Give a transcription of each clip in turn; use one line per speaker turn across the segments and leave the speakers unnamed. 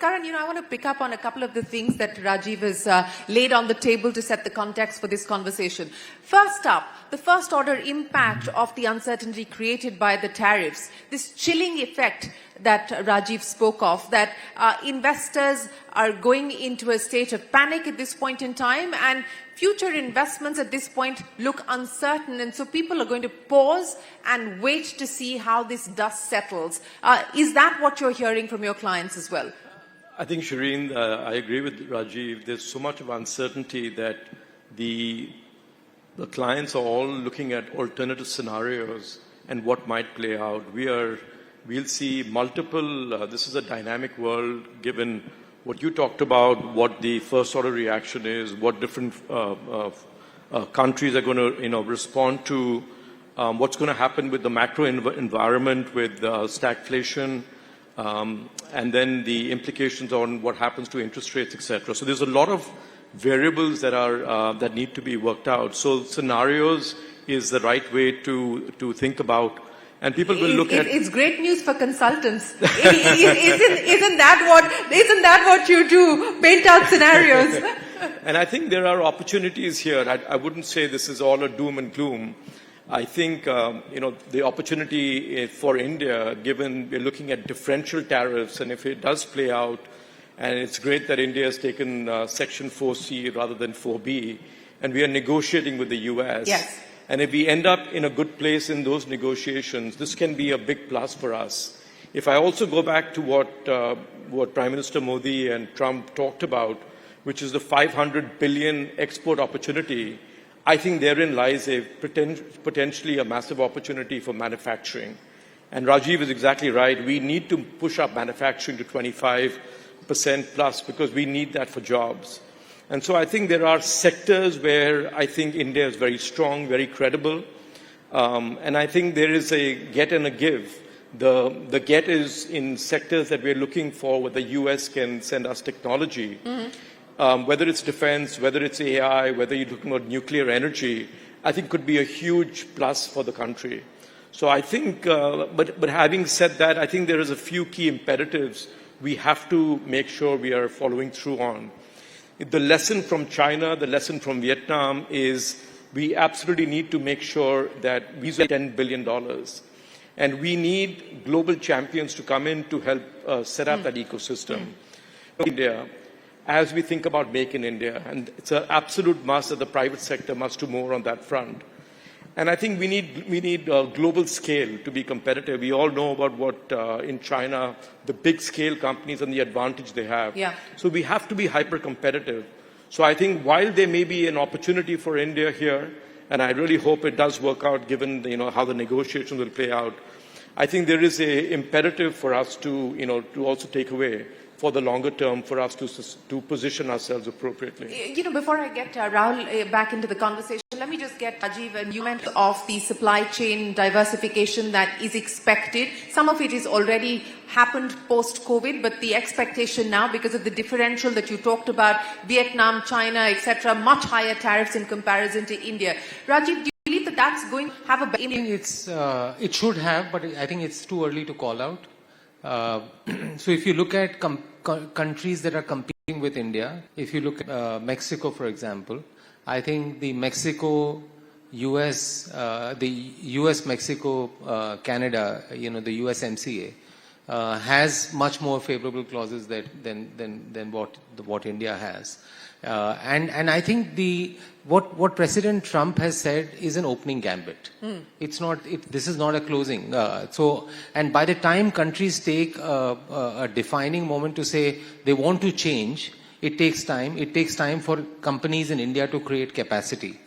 Karan, I want to pick up on a couple of the things that Rajiv has laid on the table to set the context for this conversation. First up, the first order impact of the uncertainty created by the tariffs, this chilling effect that Rajiv spoke of, that investors are going into a state of panic at this point in time, and future investments at this point look uncertain, and so people are going to pause and wait to see how this dust settles. Is that what you're hearing from your clients as well?
I think, Shireen, I agree with Rajiv. There's so much of uncertainty that the clients are all looking at alternative scenarios and what might play out. We'll see multiple, this is a dynamic world given what you talked about, what the first order reaction is, what different countries are going to respond to, what's going to happen with the macro environment with stagflation, and then the implications on what happens to interest rates, etc. So there's a lot of variables that need to be worked out. So scenarios is the right way to think about, and people will look at.
It's great news for consultants. Isn't that what you do? Paint out scenarios.
And I think there are opportunities here. I wouldn't say this is all a doom and gloom. I think, the opportunity for India, given we're looking at differential tariffs, and if it does play out, and it's great that India has taken Section 4C rather than 4B, and we are negotiating with the US.
Yes.
And if we end up in a good place in those negotiations, this can be a big plus for us. If I also go back to what Prime Minister Modi and Trump talked about, which is the 500 billion export opportunity, I think therein lies potentially a massive opportunity for manufacturing. And Rajiv is exactly right. We need to push up manufacturing to 25% plus because we need that for jobs. And so I think there are sectors where I think India is very strong, very credible. And I think there is a get and a give. The get is in sectors that we're looking for where the US can send us technology. Mm-hmm. Whether it's defense, whether it's AI, whether you're looking at nuclear energy, I think could be a huge plus for the country. So I think, but having said that, I think there is a few key imperatives we have to make sure we are following through on. The lesson from China, the lesson from Vietnam is we absolutely need to make sure that we spend $10 billion. And we need global champions to come in to help set up that ecosystem. India, as we think about Make in India, and it's an absolute must that the private sector must do more on that front. And I think we need a global scale to be competitive. We all know about what in China, the big scale companies and the advantage they have.
Yeah.
So we have to be hyper competitive. So I think while there may be an opportunity for India here, and I really hope it does work out given how the negotiations will play out, I think there is an imperative for us to also take away for the longer term for us to position ourselves appropriately.
Before I get Rahul back into the conversation, let me just get Rajiv and you meant of the supply chain diversification that is expected. Some of it is already happened post-COVID, but the expectation now, because of the differential that you talked about, Vietnam, China, etc., much higher tariffs in comparison to India. Rajiv, do you believe that that's going to have a impact?
It should have, but I think it's too early to call out. So if you look at countries that are competing with India, if you look at Mexico, for example, I think the US, Mexico, Canada, the USMCA, has much more favorable clauses than what India has. And I think what President Trump has said is an opening gambit. It's not. This is not a closing. And by the time countries take a defining moment to say they want to change, it takes time. It takes time for companies in India to create capacity.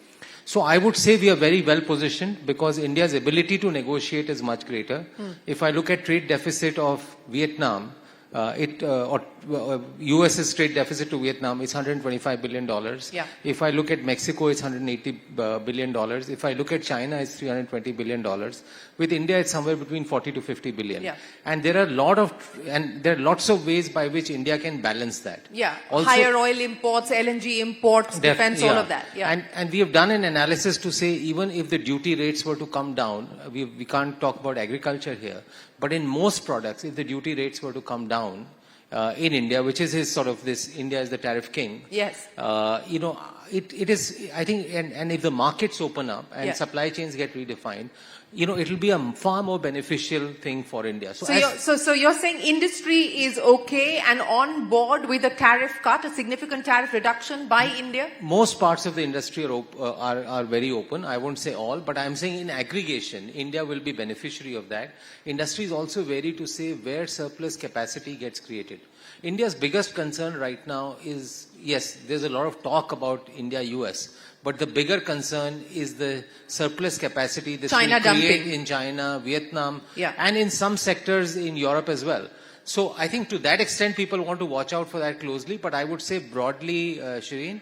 So I would say we are very well positioned because India's ability to negotiate is much greater. If I look at trade deficit of Vietnam, US's trade deficit to Vietnam is $125 billion.
Yeah.
If I look at Mexico, it's $180 billion. If I look at China, it's $320 billion. With India, it's somewhere between 40 to 50 billion.
Yeah.
And there are lots of ways by which India can balance that.
Yeah.
Also,
higher oil imports, LNG imports, defense, all of that. Yeah.
And we have done an analysis to say even if the duty rates were to come down, we can't talk about agriculture here, but in most products, if the duty rates were to come down, in India, which is his sort of this India is the tariff king.
Yes.
You know, it is, I think, and if the markets open up and
Yeah.
supply chains get redefined, you know, it'll be a far more beneficial thing for India.
So you're saying industry is okay and on board with a tariff cut, a significant tariff reduction by India?
Most parts of the industry are very open. I won't say all, but I'm saying in aggregation, India will be beneficiary of that. Industries also vary to say where surplus capacity gets created. India's biggest concern right now is, yes, there's a lot of talk about India-US, but the bigger concern is the surplus capacity this
China
will create
dumping.
in China, Vietnam,
Yeah.
and in some sectors in Europe as well. So I think to that extent, people want to watch out for that closely. But I would say broadly, Shireen,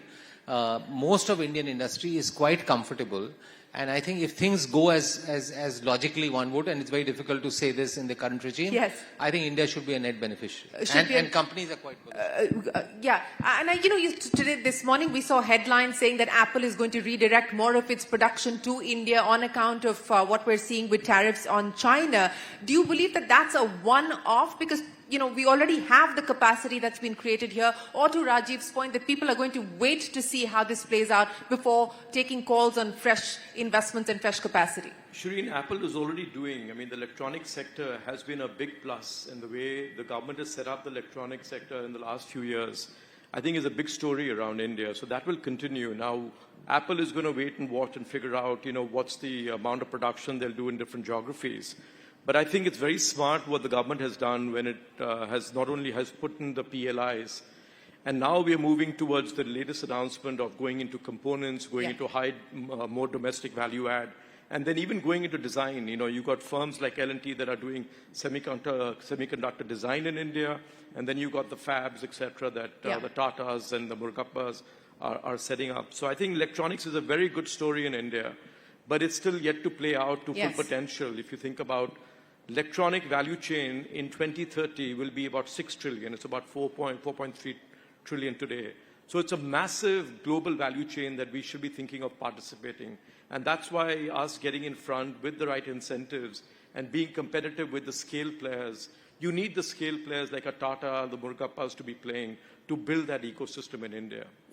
most of Indian industry is quite comfortable. And I think if things go as logically one would, and it's very difficult to say this in the current regime,
Yes.
I think India should be a net beneficiary.
Should be a-
And companies are quite bullish.
Yeah, and today, this morning, we saw headlines saying that Apple is going to redirect more of its production to India on account of what we're seeing with tariffs on China. Do you believe that that's a one-off? Because we already have the capacity that's been created here, or to Rajiv's point, that people are going to wait to see how this plays out before taking calls on fresh investments and fresh capacity.
Shireen, Apple is already doing, I mean, the electronic sector has been a big plus, and the way the government has set up the electronic sector in the last few years, I think is a big story around India. So that will continue. Now, Apple is going to wait and watch and figure out, what's the amount of production they'll do in different geographies. But I think it's very smart what the government has done when it has not only has put in the PLIs, and now we are moving towards the latest announcement of going into components, going into more domestic value add, and then even going into design. You've got firms like L&T that are doing semiconductor design in India, and then you've got the fabs, etc., that the Tatas and the Murugappas are setting up. So I think electronics is a very good story in India, but it's still yet to play out to full potential. If you think about electronic value chain in 2030 will be about 6 trillion. It's about 4.3 trillion today. So it's a massive global value chain that we should be thinking of participating. And that's why us getting in front with the right incentives and being competitive with the scale players, you need the scale players like a Tata, the Murugappas to be playing to build that ecosystem in India.